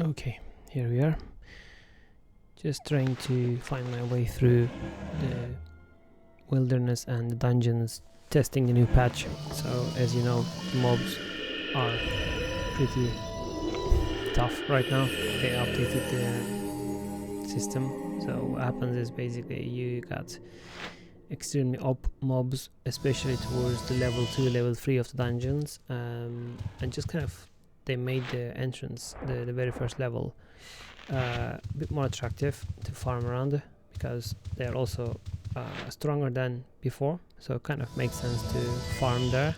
Okay, here we are. Just trying to find my way through the wilderness and the dungeons, testing the new patch. So, as you know, the mobs are pretty tough right now. They updated the system. So what happens is basically you got extremely up mobs, especially towards the level 2, level 3 of the dungeons, and just kind of they made the entrance, the very first level, a bit more attractive to farm around, because they are also stronger than before, so it kind of makes sense to farm there.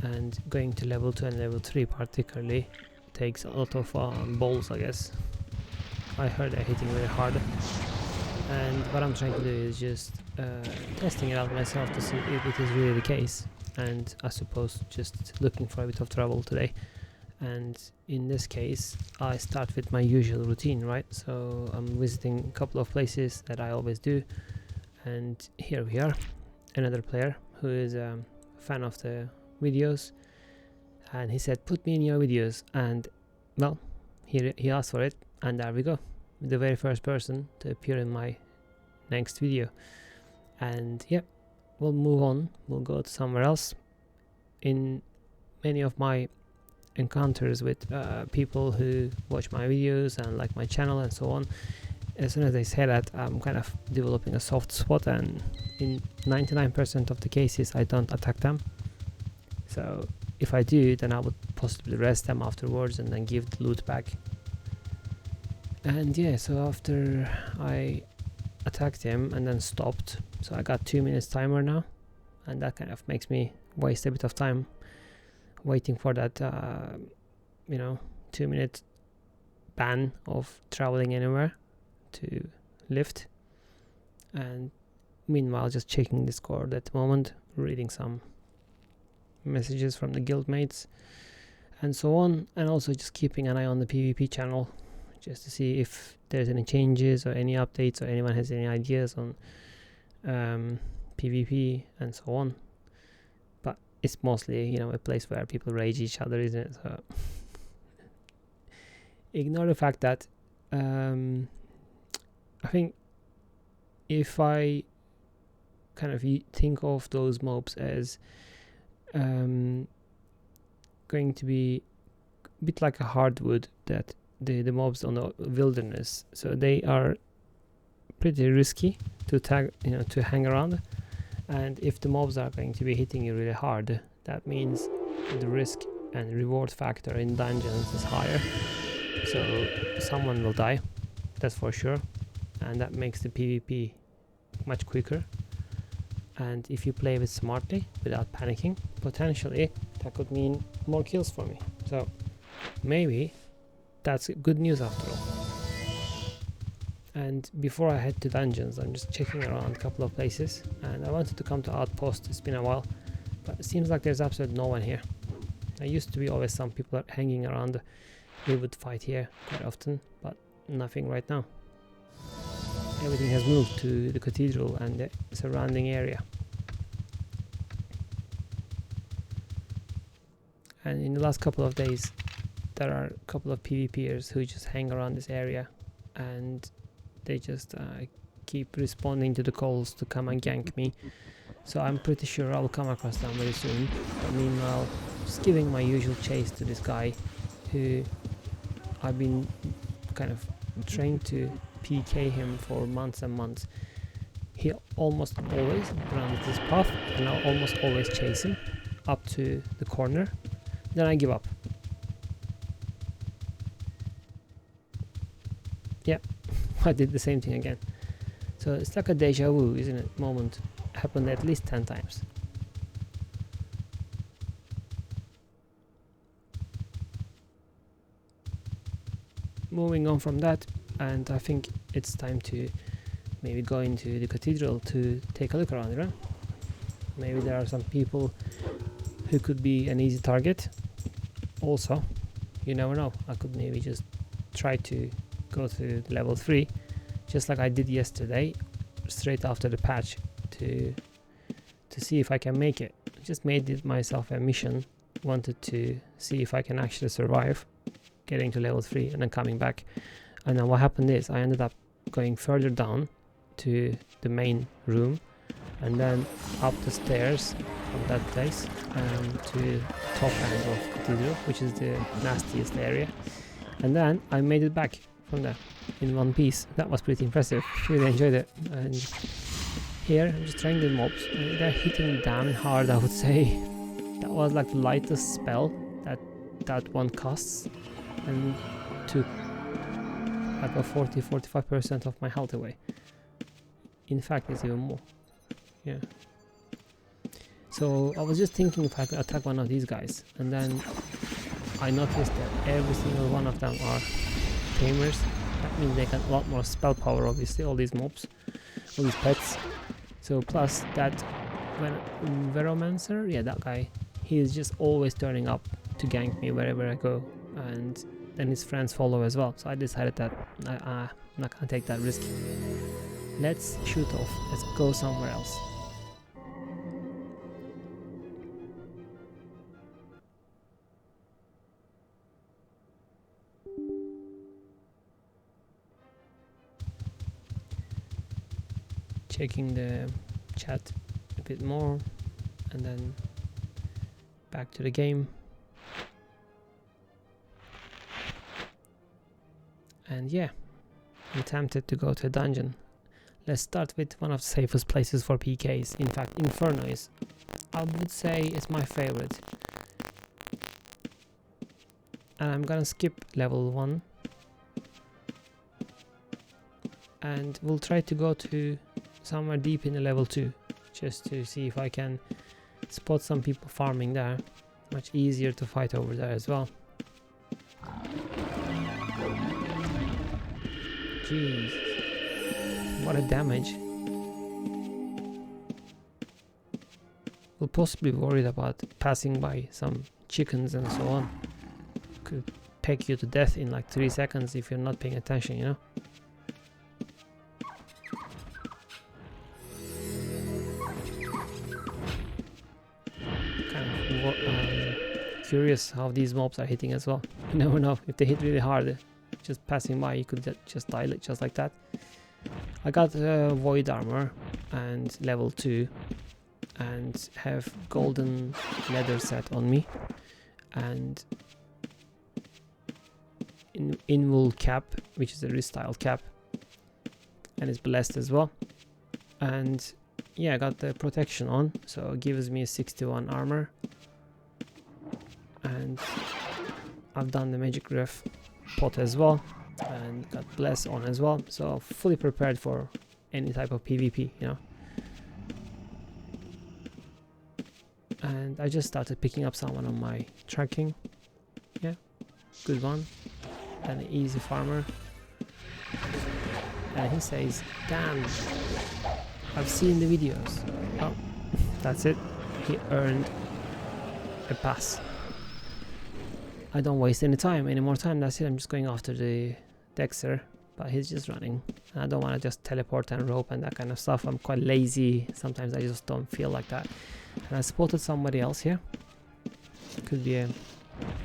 And going to level 2 and level 3 particularly takes a lot of balls, I guess. I heard they're hitting really hard, and what I'm trying to do is just testing it out myself to see if it is really the case, and I suppose just looking for a bit of trouble today. And in this case I start with my usual routine, right? So I'm visiting a couple of places that I always do, and here we are, another player who is a fan of the videos, and he said put me in your videos, and well, he asked for it, and there we go, the very first person to appear in my next video. And yeah, we'll move on, we'll go to somewhere else. In many of my encounters with people who watch my videos and like my channel and so on, as soon as they say that, I'm kind of developing a soft spot, and in 99% of the cases I don't attack them. So if I do, then I would possibly rest them afterwards and then give the loot back. And yeah, so after I attacked him and then stopped, so I got 2 minutes timer now, and that kind of makes me waste a bit of time waiting for that 2-minute ban of traveling anywhere to lift. And meanwhile just checking Discord at the moment, reading some messages from the guildmates and so on, and also just keeping an eye on the PvP channel just to see if there's any changes or any updates, or anyone has any ideas on PvP and so on. But it's mostly, a place where people rage each other, isn't it? So ignore the fact that I think if I kind of think of those mobs as going to be a bit like a hardwood, that the mobs on the wilderness, so they are pretty risky to to hang around. And if the mobs are going to be hitting you really hard, that means the risk and reward factor in dungeons is higher, so someone will die, that's for sure, and that makes the PvP much quicker. And if you play it smartly without panicking, potentially that could mean more kills for me. So maybe that's good news after all. And before I head to dungeons, I'm just checking around a couple of places, and I wanted to come to Outpost. It's been a while, but it seems like there's absolutely no one here. There used to be always some people hanging around. We would fight here quite often, but nothing right now. Everything has moved to the cathedral and the surrounding area. And in the last couple of days there are a couple of PvPers who just hang around this area, and they just keep responding to the calls to come and gank me. So I'm pretty sure I'll come across them very soon. But meanwhile, just giving my usual chase to this guy who I've been kind of trained to PK him for months and months. He almost always runs this path, and I'll almost always chase him up to the corner. Then I give up. Yeah, I did the same thing again. So it's like a deja vu, isn't it? Moment happened at least 10 times. Moving on from that, and I think it's time to maybe go into the cathedral to take a look around, right? Maybe there are some people who could be an easy target. Also, you never know, I could maybe just try to go to level 3, just like I did yesterday, straight after the patch, to see if I can make it. Just made it myself a mission, wanted to see if I can actually survive. getting to level 3 and then coming back. And then what happened is I ended up going further down to the main room and then up the stairs from that place to top end of Cathedral, which is the nastiest area. And then I made it back from there in one piece. That was pretty impressive. Really enjoyed it. And here I'm just trying the mobs. They're hitting damn hard, I would say. That was like the lightest spell that one casts and took like a 40-45% of my health away. In fact, it's even more. Yeah. So I was just thinking if I could attack one of these guys, and then I noticed that every single one of them are tamers. That means they got a lot more spell power, obviously, all these mobs, all these pets. So plus that Veromancer, yeah, that guy, he is just always turning up to gank me wherever I go, and then his friends follow as well. So I decided that I'm not gonna take that risk. Let's shoot off. Let's go somewhere else. Checking the chat a bit more and then back to the game. And yeah, I'm tempted to go to a dungeon. Let's start with one of the safest places for PKs. In fact, Inferno is, I would say, it's my favorite. And I'm gonna skip level 1. And we'll try to go to somewhere deep in the level 2. Just to see if I can spot some people farming there. Much easier to fight over there as well. Jeez. What a damage. We'll possibly be worried about passing by some chickens and so on. Could peck you to death in like 3 seconds if you're not paying attention, you know? Kind of curious how these mobs are hitting as well. You never know, if they hit really hard, just passing by you could just dial it just like that. I got void armor and level 2 and have golden leather set on me and invul cap, which is a restyle cap, and it's blessed as well. And yeah, I got the protection on, so it gives me a 61 armor, and I've done the magic ref pot as well and got bless on as well, so fully prepared for any type of PvP, you know. And I just started picking up someone on my tracking. Yeah, good one. An easy farmer. And he says, damn, I've seen the videos. Oh, that's it. He earned a pass. I don't waste any more time, that's it. I'm just going after the Dexter, but he's just running. And I don't want to just teleport and rope and that kind of stuff. I'm quite lazy. Sometimes I just don't feel like that. And I spotted somebody else here. Could be a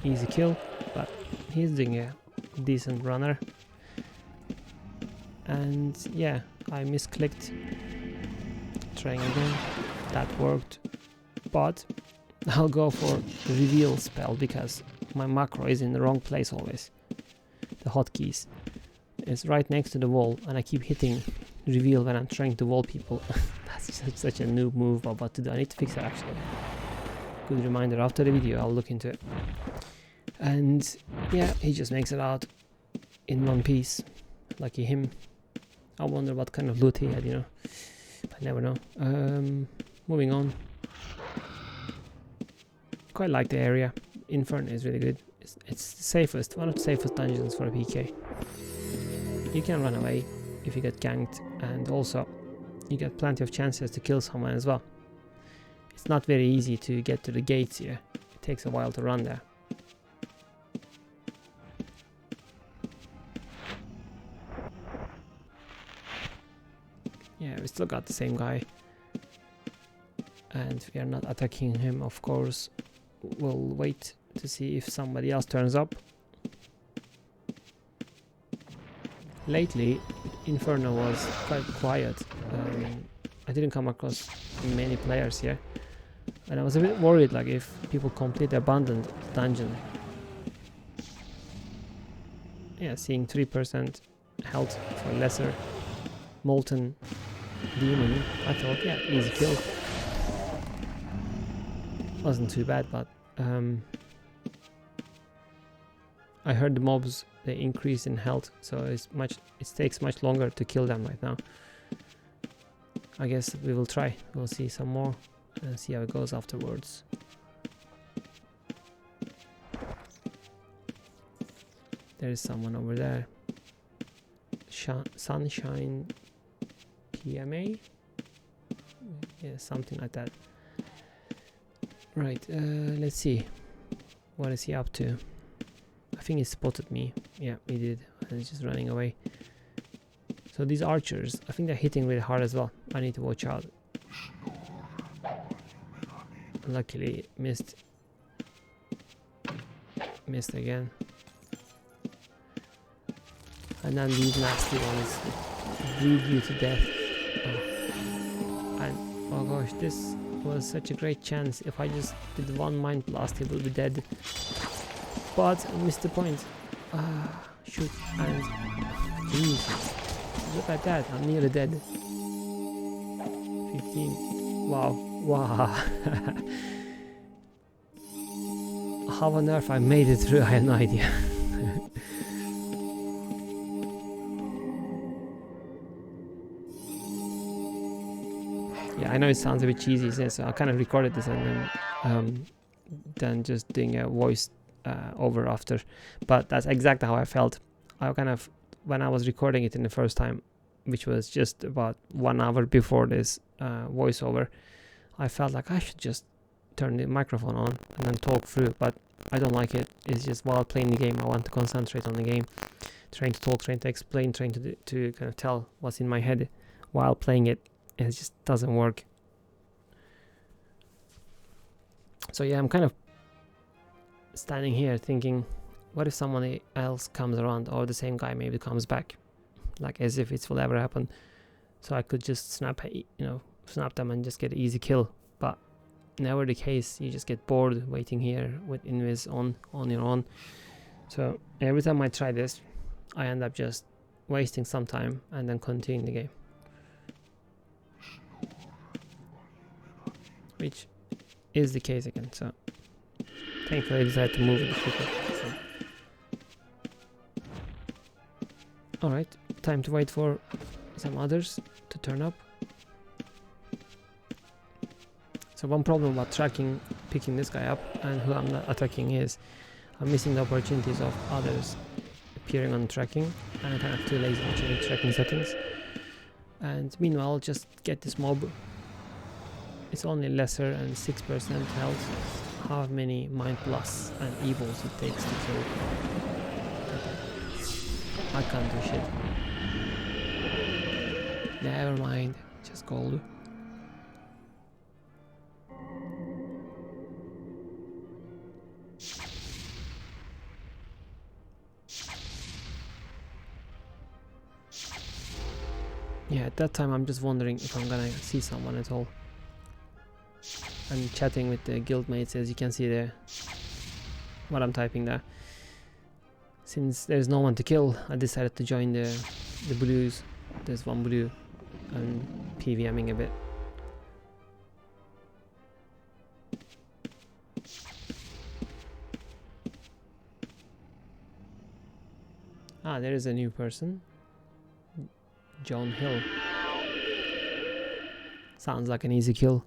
easy kill, but he's doing a decent runner. And yeah, I misclicked. Trying again. That worked. But I'll go for the reveal spell because my macro is in the wrong place always. The hotkeys. It's right next to the wall and I keep hitting reveal when I'm trying to wall people. That's such a noob move of what to do. I need to fix that actually. Good reminder, after the video I'll look into it. And yeah, he just makes it out in one piece. Lucky him. I wonder what kind of loot he had, you know. I never know. Moving on. Quite like the area. Inferno is really good. It's the safest, one of the safest dungeons for a PK. You can run away if you get ganked, and also you get plenty of chances to kill someone as well. It's not very easy to get to the gates here. It takes a while to run there. Yeah, we still got the same guy. And we are not attacking him, of course. We'll wait to see if somebody else turns up. lately Inferno was quite quiet. I didn't come across many players here, and I was a bit worried, like if people complete the abandoned dungeon. Yeah, seeing 3% health for lesser molten demon, I thought, yeah, easy kill. Wasn't too bad, but I heard the mobs, they increase in health, so it takes much longer to kill them right now. I guess we will try. We'll see some more and see how it goes afterwards. There is someone over there. Sunshine PMA? Yeah, something like that. Right, let's see. What is he up to? I think he spotted me. Yeah, he did. And he's just running away. So these archers, I think they're hitting really hard as well. I need to watch out. Luckily, missed. Missed again. And then these nasty ones bleed you to death. Oh. And oh gosh, this was such a great chance. If I just did one mind blast, he will be dead. But I missed the point. Shoot, and Jesus, look at that, I'm nearly dead. 15. Wow. How on earth I made it through, I have no idea. Yeah, I know it sounds a bit cheesy, so I kind of recorded this and then just doing a voice over after, but that's exactly how I felt. I kind of, when I was recording it in the first time, which was just about 1 hour before this voiceover, I felt like I should just turn the microphone on and then talk through, but I don't like it. It's just while playing the game, I want to concentrate on the game, trying to talk, trying to explain, trying to kind of tell what's in my head while playing it. It just doesn't work. So yeah, I'm kind of standing here thinking, what if someone else comes around, or the same guy maybe comes back, like as if it will ever happen, so I could just snap them and just get an easy kill. But never the case. You just get bored waiting here with invis on your own. So every time I try this, I end up just wasting some time and then continuing the game, which is the case again. So thankfully I decided to move it quicker. So. Alright, time to wait for some others to turn up. So one problem about picking this guy up and who I'm not attacking is I'm missing the opportunities of others appearing on tracking, and I'm kind of too lazy to change tracking settings. And meanwhile, just get this mob. It's only lesser and 6% health. How many mind blasts and evils it takes to kill. I can't do shit. Never mind, just gold. Yeah, at that time I'm just wondering if I'm gonna see someone at all. I'm chatting with the guildmates, as you can see there, what I'm typing there. Since there's no one to kill, I decided to join the blues. There's one blue and PVMing a bit. Ah, there is a new person. John Hill. Sounds like an easy kill.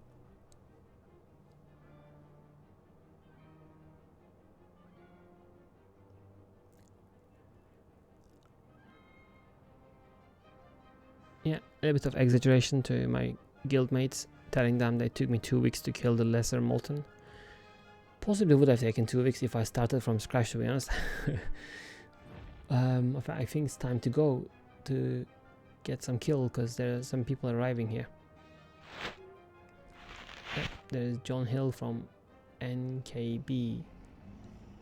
Yeah, a bit of exaggeration to my guildmates, telling them they took me 2 weeks to kill the lesser molten. Possibly would have taken 2 weeks if I started from scratch, to be honest. I think it's time to go to get some kill, because there are some people arriving here. Yeah, there's John Hill from NKB,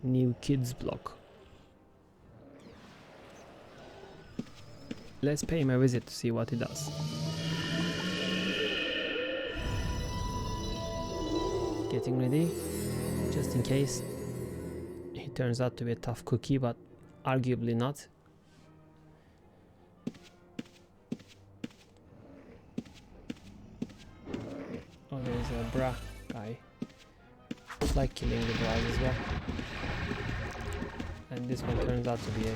New Kids Block. Let's pay him a visit to see what he does. Getting ready, just in case he turns out to be a tough cookie, but arguably not. Oh, there's a bra guy. It's like killing the bras as well. And this one turns out to be a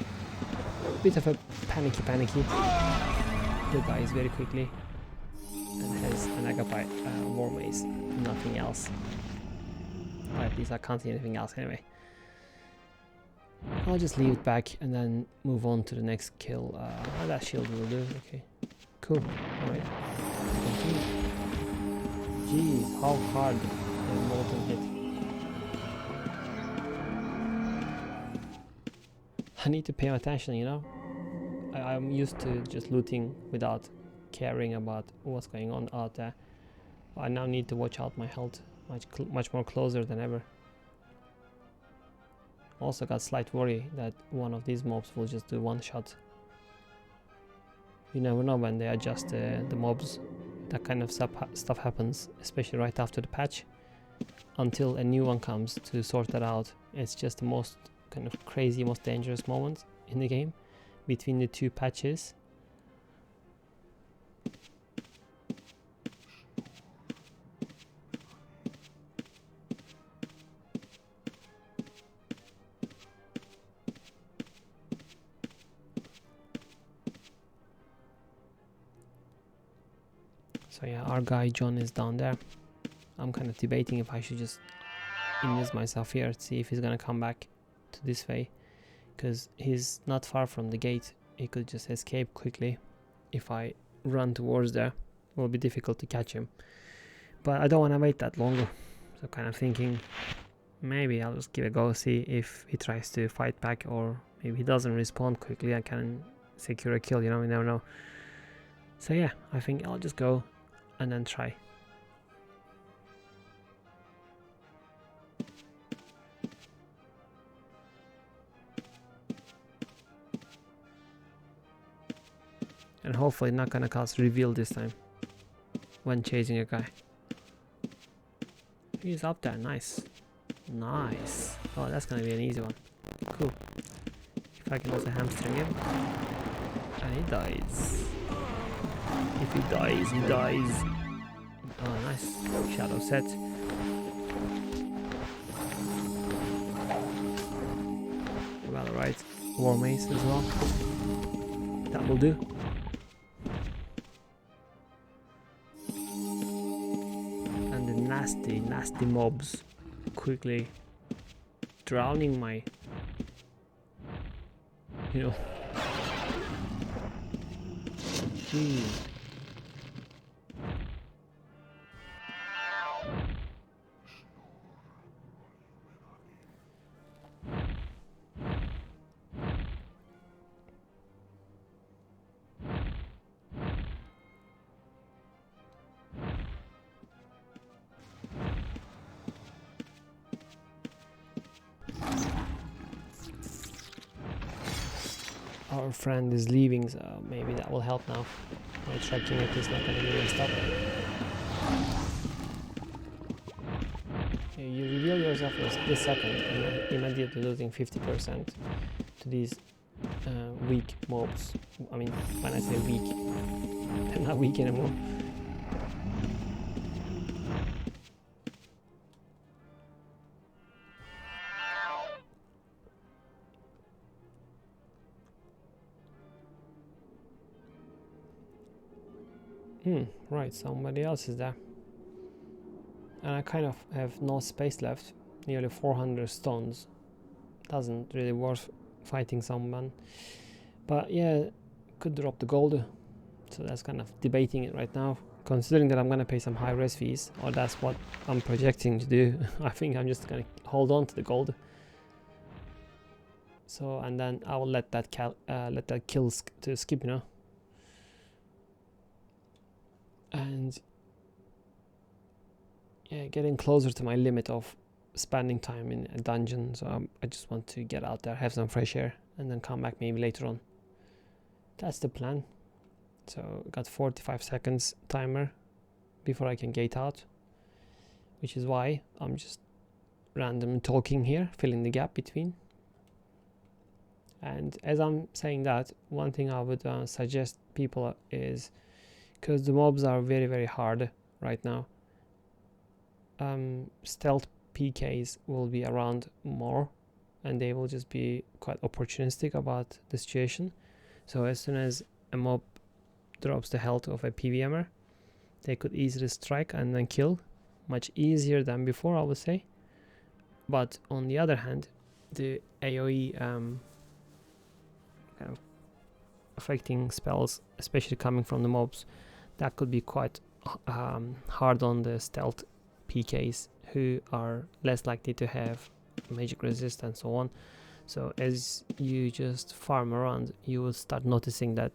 bit of a panicky. The guy is very quickly and has an agape war mace, nothing else. Or at least I can't see anything else anyway. I'll just leave it back and then move on to the next kill. That shield will do. Okay, cool. Alright, continue. Jeez, how hard the molten hit. I need to pay attention, you know. I'm used to just looting without caring about what's going on out there. I now need to watch out my health much more closer than ever. Also got slight worry that one of these mobs will just do one shot. You never know when they adjust the mobs. That kind of stuff happens, especially right after the patch. Until a new one comes to sort that out, it's just the most kind of crazy, most dangerous moment in the game between the two patches. So yeah, our guy John is down there. I'm kind of debating if I should just enlist myself here to see if he's gonna come back to this way, because he's not far from the gate. He could just escape quickly. If I run towards there, it will be difficult to catch him, but I don't want to wait that longer. So kind of thinking maybe I'll just give it a go, see if he tries to fight back, or maybe he doesn't respond quickly. I can secure a kill, you know, we never know. So yeah, I think I'll just go and then try. And hopefully not gonna cast reveal this time when chasing a guy. He's up there, nice. Nice. Oh, that's gonna be an easy one. Cool. If I can also hamstring him. And he dies. If he dies, he dies. Oh, nice. Shadow set. Well, right. War mace as well. That will do. And the nasty mobs quickly drowning my, you know. Our friend is leaving, so maybe that will help now. My tracking it is not going to be messed up. You reveal yourself this second and you're immediately losing 50% to these weak mobs. I mean, when I say weak, they're not weak anymore. Right, somebody else is there. And I kind of have no space left, nearly 400 stones. Doesn't really worth fighting someone. But yeah, could drop the gold. So that's kind of debating it right now. Considering that I'm gonna pay some high res fees, or that's what I'm projecting to do, I think I'm just gonna hold on to the gold. So, and then I will let that kill to skip, you know. And yeah, getting closer to my limit of spending time in a dungeon, so I just want to get out there, have some fresh air, and then come back maybe later on. That's the plan. So got 45 seconds timer before I can gate out, which is why I'm just random talking here, filling the gap between. And as I'm saying that, one thing I would suggest people is, because the mobs are very, very hard right now, stealth PKs will be around more, and they will just be quite opportunistic about the situation. So as soon as a mob drops the health of a PVMer, they could easily strike and then kill, much easier than before, I would say. But on the other hand, the AoE kind of affecting spells, especially coming from the mobs, that could be quite hard on the stealth PKs, who are less likely to have magic resist and so on. So as you just farm around, you will start noticing that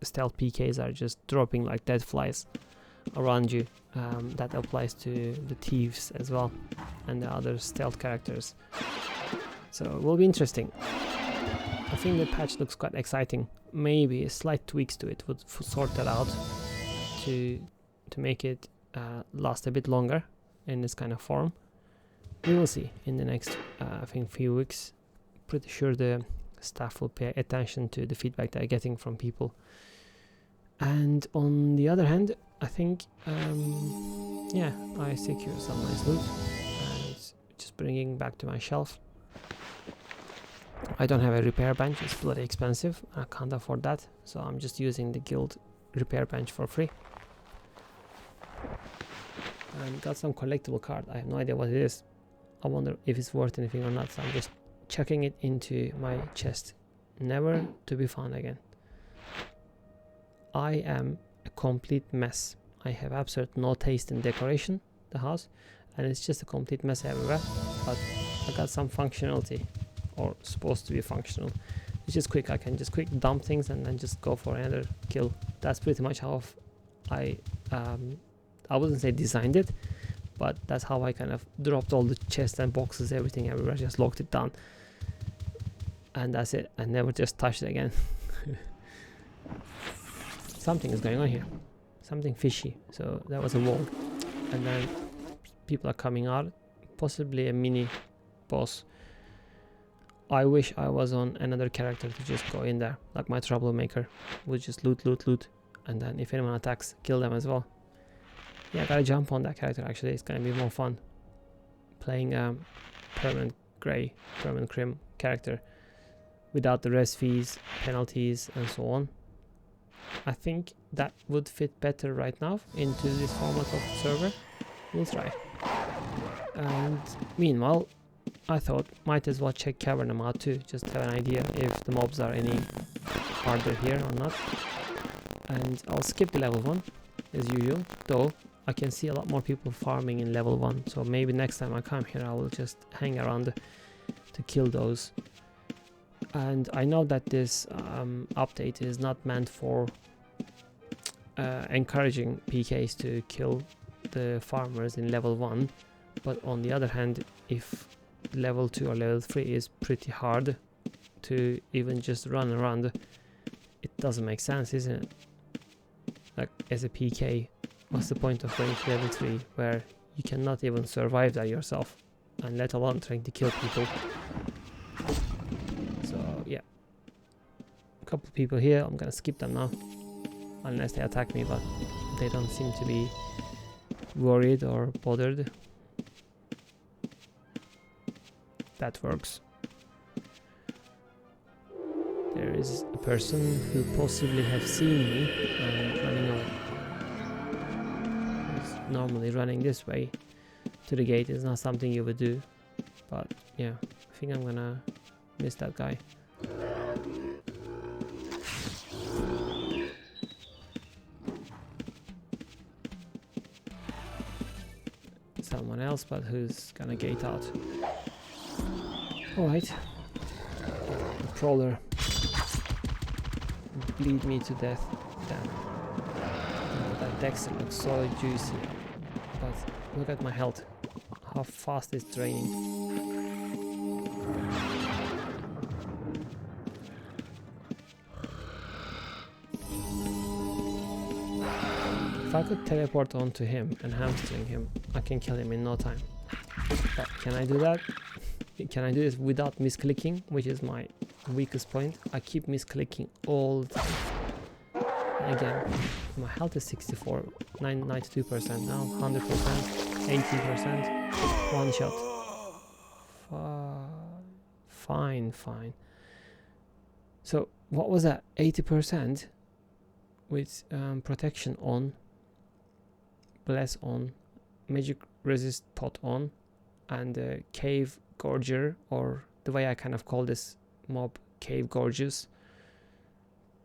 stealth PKs are just dropping like dead flies around you. That applies to the thieves as well and the other stealth characters. So it will be interesting. I think the patch looks quite exciting. Maybe slight tweaks to it would sort that out to make it last a bit longer in this kind of form. We will see in the next I think few weeks. Pretty sure the staff will pay attention to the feedback they're getting from people. And on the other hand, I think yeah, I secured some nice loot and just bringing back to my shelf. I don't have a repair bench, it's bloody expensive, I can't afford that, so I'm just using the guild repair bench for free. And got some collectible card, I have no idea what it is. I wonder if it's worth anything or not, so I'm just chucking it into my chest, never to be found again. I am a complete mess. I have absolutely no taste in decoration, the house, and it's just a complete mess everywhere, but I got some functionality, or supposed to be functional. It's just quick, I can just quick dump things and then just go for another kill. That's pretty much how I wouldn't say designed it, but that's how I kind of dropped all the chests and boxes, everything everywhere, just locked it down. And that's it, I never just touched it again. Something is going on here, something fishy. So that was a wall, and then people are coming out, possibly a mini boss. I wish I was on another character to just go in there, like my troublemaker, would just loot, and then if anyone attacks, kill them as well. Yeah, I gotta jump on that character actually, it's gonna be more fun. Playing a permanent grey, permanent crim character without the res fees, penalties and so on. I think that would fit better right now into this format of server. We'll try. And meanwhile, I thought might as well check Cavern out too, just have an idea if the mobs are any harder here or not. And I'll skip the level 1 as usual, though I can see a lot more people farming in level 1, so maybe next time I come here I will just hang around to kill those. And I know that this update is not meant for encouraging PKs to kill the farmers in level 1, but on the other hand, if level 2 or level 3 is pretty hard to even just run around, it doesn't make sense, isn't it? Like, as a PK, what's the point of going to level 3 where you cannot even survive that yourself, and let alone trying to kill people? So yeah, a couple of people here, I'm gonna skip them now unless they attack me, but they don't seem to be worried or bothered. That works. There is a person who possibly have seen me and running away. He's normally running this way to the gate. Is not something you would do, but yeah, I think I'm gonna miss that guy. Someone else, but who's gonna gate out. Alright. The prowler bleed me to death. Damn. Oh, that Dexter looks so juicy. But look at my health. How fast it's draining. If I could teleport onto him and hamstring him, I can kill him in no time. But can I do that? Can I do this without misclicking, which is my weakest point? I keep misclicking all the time. And again, my health is 64, 92% now, 100%, 80%, one shot. Fine. So what was that? 80% with protection on, bless on, magic resist pot on, and cave gorger, or the way I kind of call this mob, cave gorges.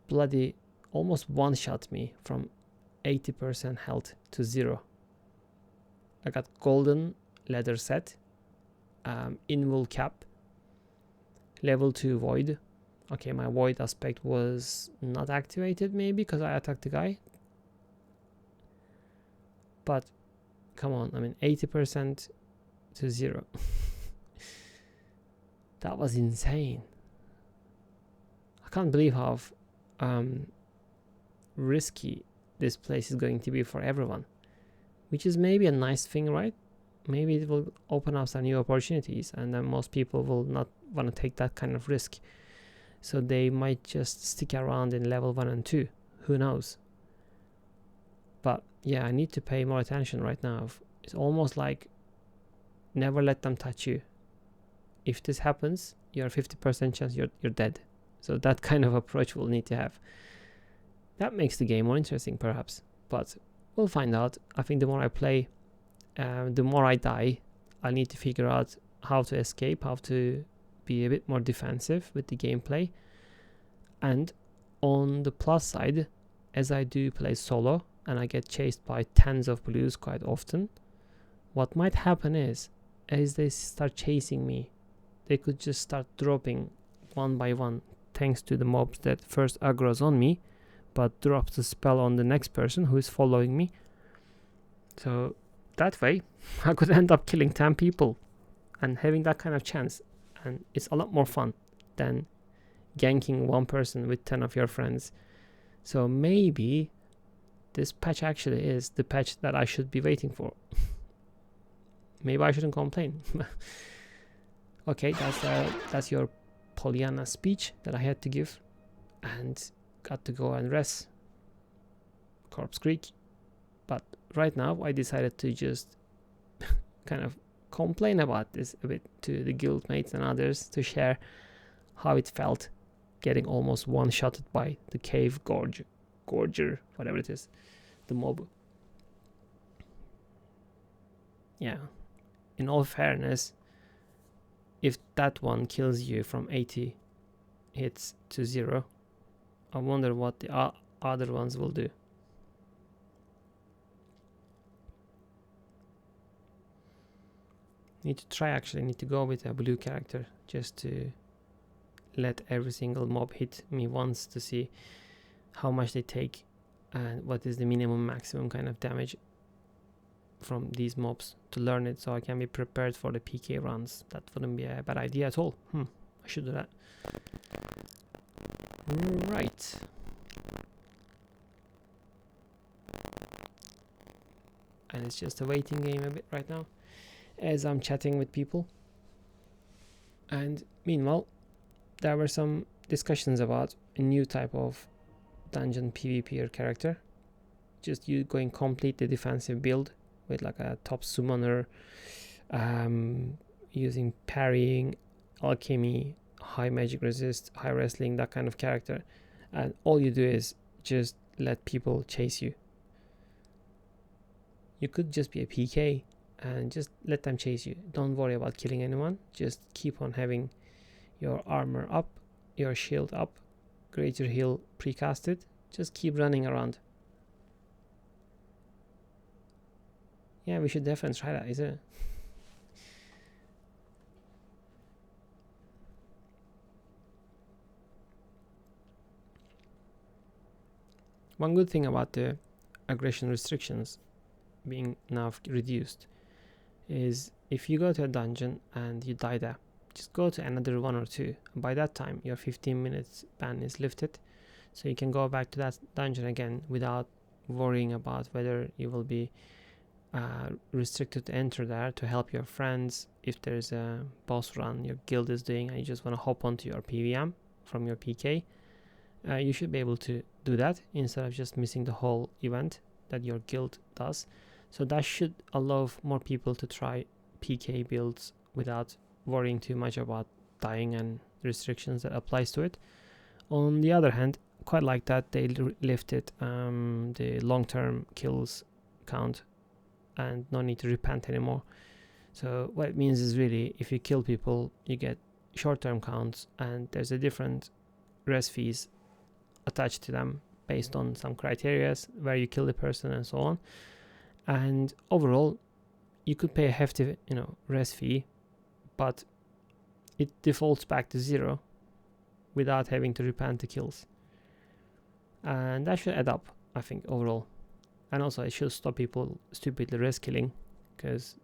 Bloody almost one shot me from 80% health to 0. I got golden leather set, invul cap, level 2 void. Okay, my void aspect was not activated maybe because I attacked the guy. But come on, I mean 80% to 0. That was insane. I can't believe how risky this place is going to be for everyone. Which is maybe a nice thing, right? Maybe it will open up some new opportunities, and then most people will not want to take that kind of risk. So they might just stick around in level 1 and 2. Who knows? But yeah, I need to pay more attention right now. It's almost like never let them touch you. If this happens, you're 50% chance you're dead. So that kind of approach we'll need to have. That makes the game more interesting perhaps. But we'll find out. I think the more I play, the more I die. I need to figure out how to escape, how to be a bit more defensive with the gameplay. And on the plus side, as I do play solo and I get chased by tens of blues quite often, what might happen is, as they start chasing me, they could just start dropping one by one, thanks to the mobs that first aggroes on me, but drops the spell on the next person who is following me. So that way, I could end up killing 10 people and having that kind of chance. And it's a lot more fun than ganking one person with 10 of your friends. So maybe this patch actually is the patch that I should be waiting for. Maybe I shouldn't complain. Okay, that's your Pollyanna speech that I had to give, and got to go and rest. Corpse Creek. But right now I decided to just kind of complain about this a bit to the guild mates and others, to share how it felt getting almost one-shotted by the cave gorger, whatever it is, the mob. Yeah, in all fairness, if that one kills you from 80 hits to 0, I wonder what the other ones will do. Need to go with a blue character just to let every single mob hit me once to see how much they take and what is the minimum maximum kind of damage from these mobs, to learn it so I can be prepared for the PK runs. That wouldn't be a bad idea at all. I should do that. Right. And it's just a waiting game a bit right now as I'm chatting with people. And meanwhile, there were some discussions about a new type of dungeon PvPer character. Just you going completely defensive build with like a top summoner, using parrying, alchemy, high magic resist, high wrestling, that kind of character. And all you do is just let people chase you. You could just be a PK and just let them chase you. Don't worry about killing anyone. Just keep on having your armor up, your shield up, greater heal precasted. Just keep running around. Yeah, we should definitely try that, isn't it? One good thing about the aggression restrictions being now reduced is if you go to a dungeon and you die there, just go to another 1 or 2. By that time, your 15 minutes ban is lifted, so you can go back to that dungeon again without worrying about whether you will be restricted to enter there to help your friends if there's a boss run your guild is doing and you just want to hop onto your PVM from your PK, you should be able to do that instead of just missing the whole event that your guild does. So that should allow more people to try PK builds without worrying too much about dying and restrictions that applies to it. On the other hand, quite like that they lifted the long-term kills count and no need to repent anymore. So what it means is really if you kill people you get short-term counts and there's a different res fees attached to them based on some criteria where you kill the person and so on. And overall you could pay a hefty res fee, but it defaults back to 0 without having to repent the kills, and that should add up, I think, overall. And also it should stop people stupidly res killing, because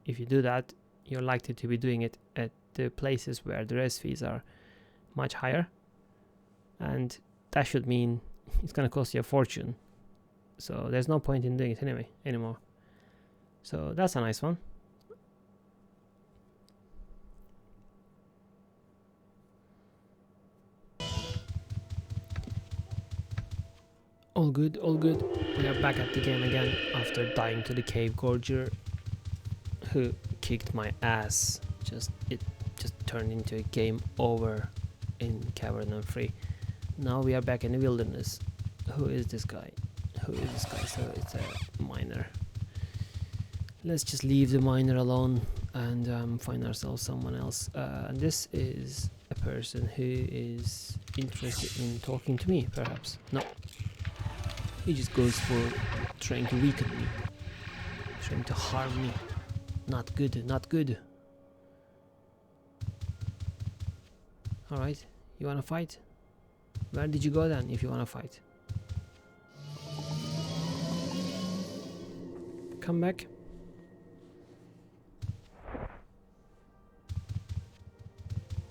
if you do that you're likely to be doing it at the places where the res fees are much higher, and that should mean it's gonna cost you a fortune, so there's no point in doing it anymore. So that's a nice one. All good, all good. We are back at the game again after dying to the cave gorger who kicked my ass. It just turned into a game over in Cavern and Free. Now we are back in the wilderness. Who is this guy? So it's a miner. Let's just leave the miner alone and find ourselves someone else. And this is a person who is interested in talking to me, perhaps. No. He just goes for trying to weaken me, trying to harm me. Not good, not good. Alright, you wanna fight? Where did you go then if you wanna fight? Come back.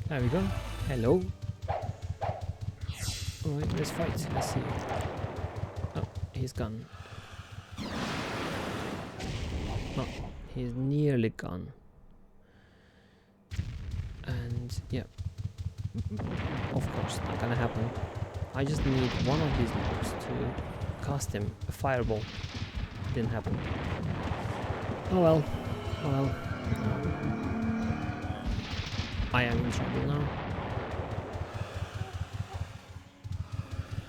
There we go. Hello. Alright, let's fight. Let's see. Oh, he's gone. Oh, he's nearly gone. And yeah, of course, not gonna happen. I just need one of these mobs to cast him a fireball. Didn't happen. Oh well. Oh well. I am in trouble now.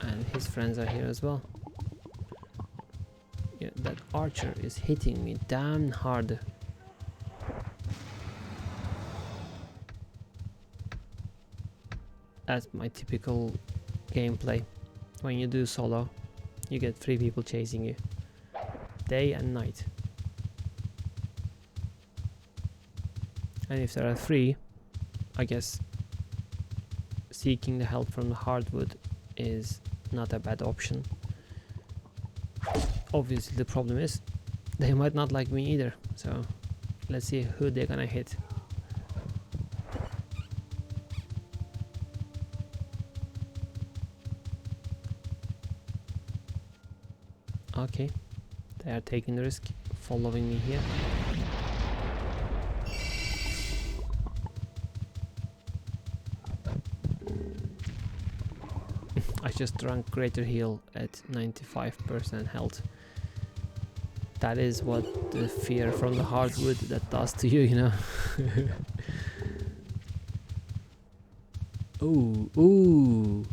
And his friends are here as well. Yeah, that archer is hitting me damn hard. That's my typical gameplay. When you do solo, you get 3 people chasing you. Day and night. And if there are 3, I guess seeking the help from the hardwood is not a bad option. Obviously the problem is they might not like me either, so let's see who they're gonna hit. Okay, they are taking the risk, following me here. I just drank greater heal at 95% health. That is what the fear from the hardwood that does to you, you know. Ooh.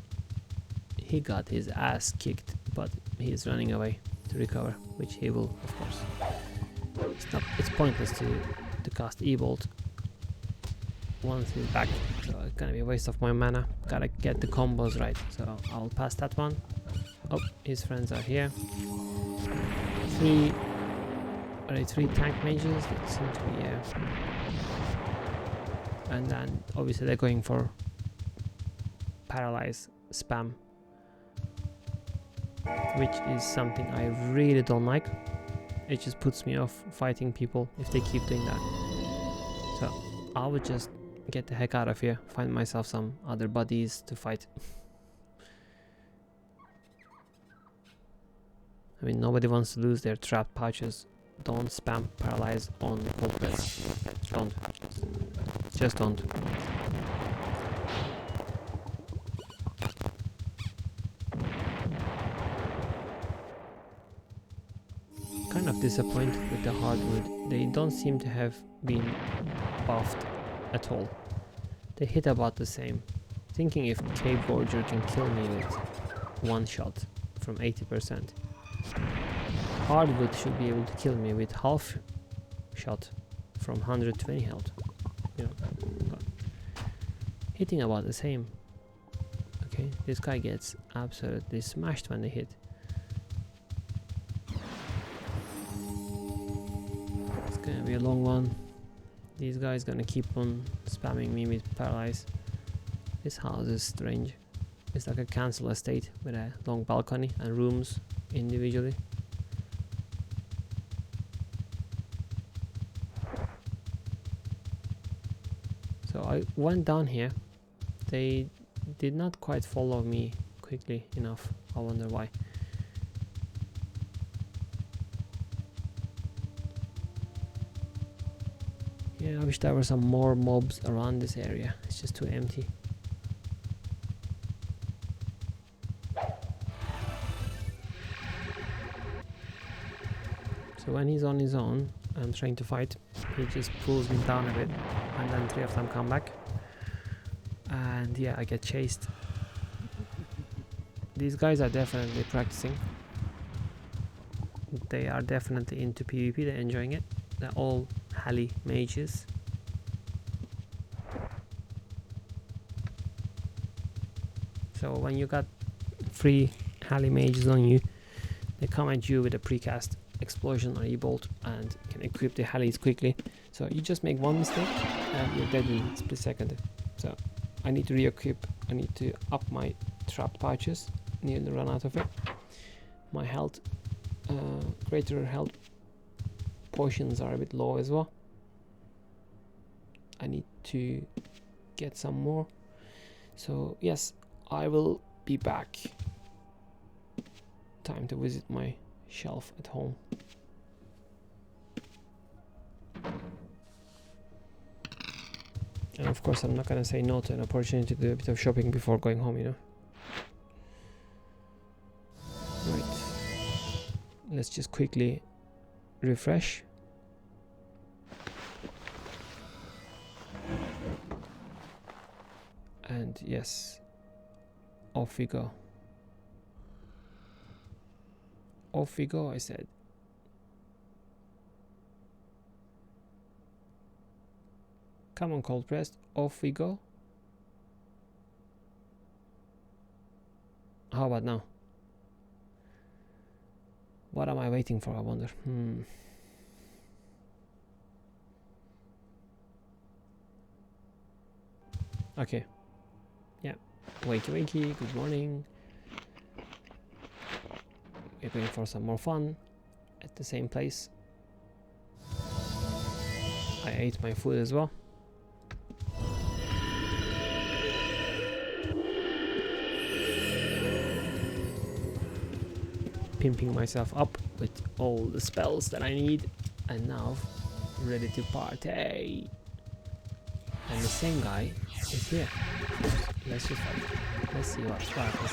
He got his ass kicked, but he's running away to recover, which he will, of course. It's pointless to cast E-Bolt once he's back, so it's gonna be a waste of my mana. Gotta get the combos right, so I'll pass that one. Oh, his friends are here. 3 tank mages that seem to be and then obviously they're going for paralyze spam, which is something I really don't like. It just puts me off fighting people if they keep doing that. So I would just get the heck out of here, find myself some other buddies to fight. I mean, nobody wants to lose their trapped pouches. Don't spam paralyze on ColdPressed. Don't. Just don't. Kind of disappointed with the hardwood. They don't seem to have been buffed at all. They hit about the same. Thinking if Cave Gorger can kill me with one shot from 80%. Hardwood should be able to kill me with half shot from 120 health. You know, but hitting about the same. Okay, this guy gets absolutely smashed when they hit. It's gonna be a long one. These guys gonna keep on spamming me with paralyze. This house is strange. It's like a council estate with a long balcony and rooms individually. So I went down here. They did not quite follow me quickly enough. I wonder why. Yeah, I wish there were some more mobs around this area. It's just too empty. So when he's on his own and trying to fight, he just pulls me down a bit, and then 3 of them come back. And yeah, I get chased. These guys are definitely practicing. They are definitely into PvP, they're enjoying it. They're all Hali mages. So when you got 3 Hali mages on you, they come at you with a precast explosion or e-bolt and can equip the Halis quickly. So you just make one mistake and you're dead in a split second. So I need to re-equip. I need to up my trapped pouches. Nearly run out of it. My health, greater health potions are a bit low as well. I need to get some more. So yes, I will be back. Time to visit my shelf at home. And of course I'm not gonna say no to an opportunity to do a bit of shopping before going home, you know. Right. Let's just quickly refresh. And yes, off we go. Off we go, I said. Come on, ColdPressed, off we go. How about now? What am I waiting for, I wonder? Okay. Yeah. Wakey wakey, good morning. We're going for some more fun at the same place. I ate my food as well. Pimping myself up with all the spells that I need, and now ready to party. And the same guy is here. Let's just fight. Let's see what happens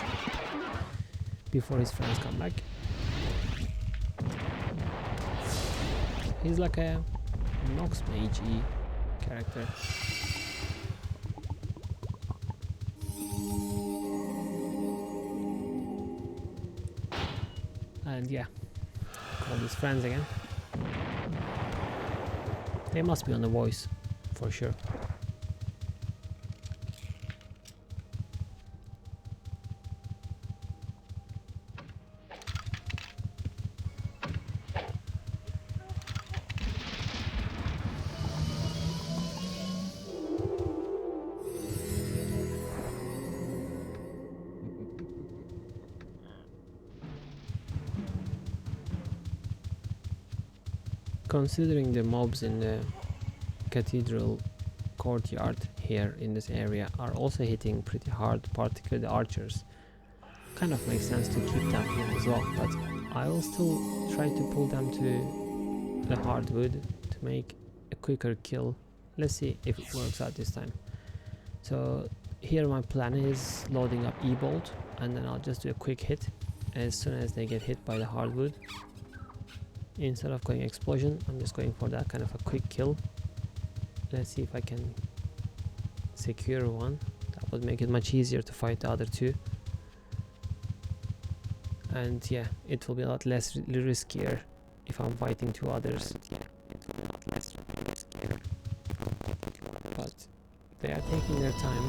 before his friends come back. He's like a Nox Mage-y character. And yeah, call his friends again. They must be on the voice for sure. Considering the mobs in the cathedral courtyard here in this area are also hitting pretty hard, particularly the archers, kind of makes sense to keep them here as well, but I will still try to pull them to the hardwood to make a quicker kill. Let's see if it works out this time. So here my plan is loading up E-bolt, and then I'll just do a quick hit as soon as they get hit by the hardwood. Instead of going explosion, I'm just going for that kind of a quick kill. Let's see if I can secure one. That would make it much easier to fight the other two. And yeah, it will be a lot less riskier if I'm fighting two others. But they are taking their time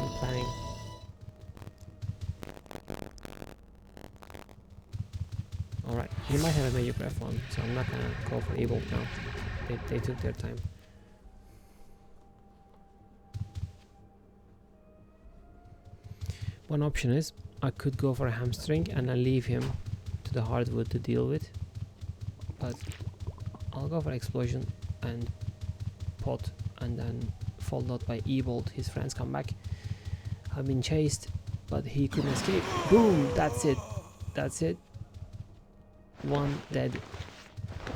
in planning. Alright, he might have a major pref one, so I'm not gonna go for E-bolt now. They took their time. One option is I could go for a hamstring and then leave him to the hardwood to deal with, but I'll go for explosion and pot, and then followed out by E-bolt. His friends come back. I've been chased, but he couldn't escape. Boom! That's it. That's it. One dead,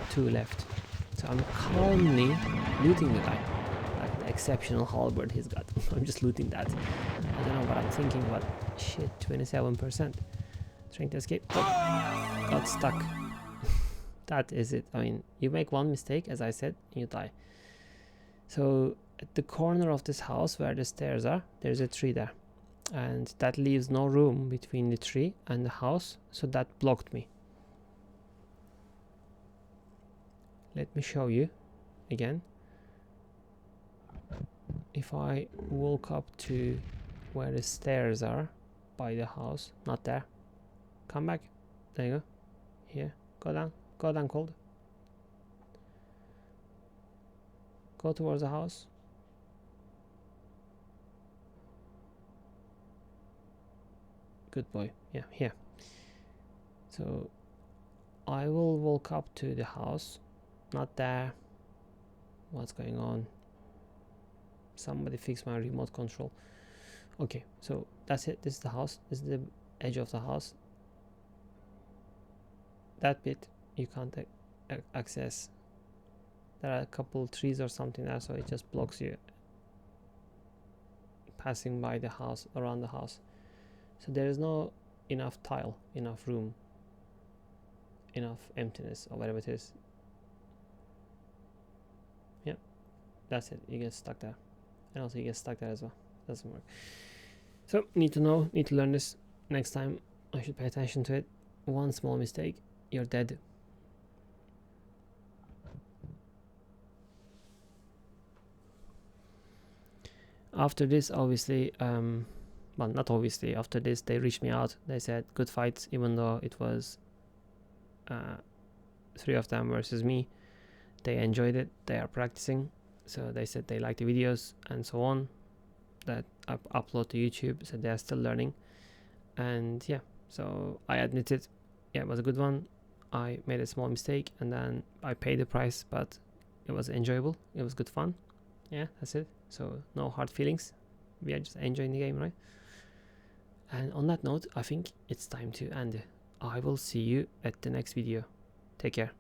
two left. So I'm calmly looting the guy. Like an exceptional halberd he's got. I'm just looting that. I don't know what I'm thinking, but shit, 27%. Trying to escape. Oh, got stuck. That is it. I mean, you make one mistake, as I said, you die. So at the corner of this house where the stairs are, there's a tree there. And that leaves no room between the tree and the house, so that blocked me. Let me show you again. If I walk up to where the stairs are by the house, not there, come back, there you go, here, go down cold, go towards the house, good boy, yeah, here. So I will walk up to the house, not there. What's going on? Somebody fix my remote control. Okay, so that's it. This is the house. This is the edge of the house. That bit you can't access. There are a couple trees or something there, so it just blocks you passing by the house, around the house. So there is no enough tile, enough room, enough emptiness, or whatever it is. Yeah, that's it. You get stuck there, and also you get stuck there as well. Doesn't work. So need to know, need to learn this. Next time I should pay attention to it. One small mistake, you're dead. After this, obviously, well, not obviously, after this they reached me out. They said good fights, even though it was 3 of them versus me. They enjoyed it. They are practicing, so they said they like the videos and so on that I upload to YouTube. So they are still learning, and yeah, so I admitted, yeah, it was a good one. I made a small mistake and then I paid the price, but it was enjoyable. It was good fun. Yeah, that's it. So no hard feelings. We are just enjoying the game, right? And on that note, I think it's time to end. I will see you at the next video. Take care.